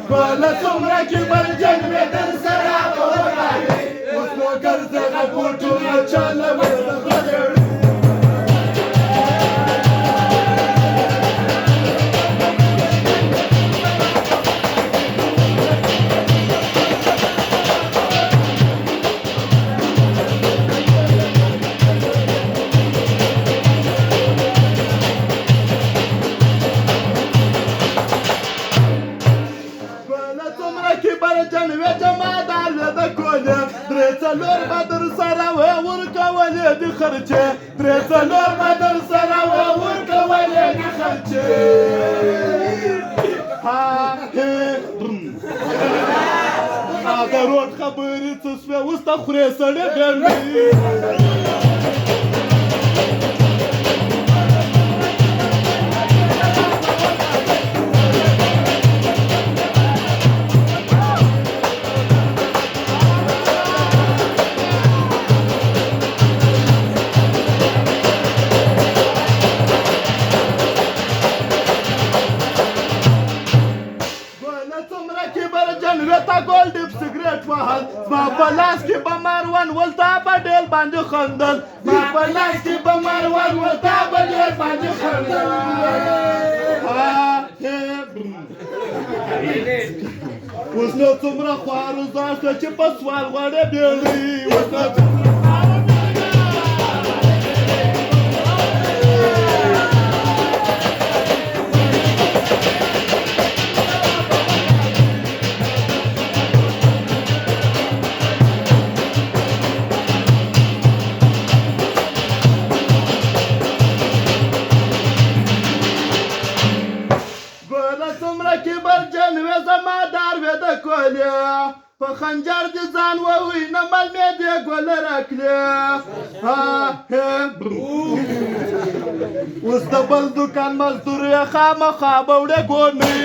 بله څومره کبر جنګ مې در سره وکړی اوس نو ګرځېږه بوټونه چلوي د غړېړو څلور به در سره ورکولې د خرچې درې څلور به در سره ورکولې د خرچې د روډ خبرې څه شوې اوس ته خورې سړې ګرمې زما په لاس کې به مروان ول تا به ډېر باندې خندل زما په لاس کې به مروان ول تا به ډېر باندې خندل اوس نو څومره خوارو ځان شته چې په سوال غواړې بېړۍ اوس نو په خنجر دې ځان ووي نه مل مې دې ګوله راکړې اوس د بل دوکان مزدور یې خامخا به وړې ګونۍ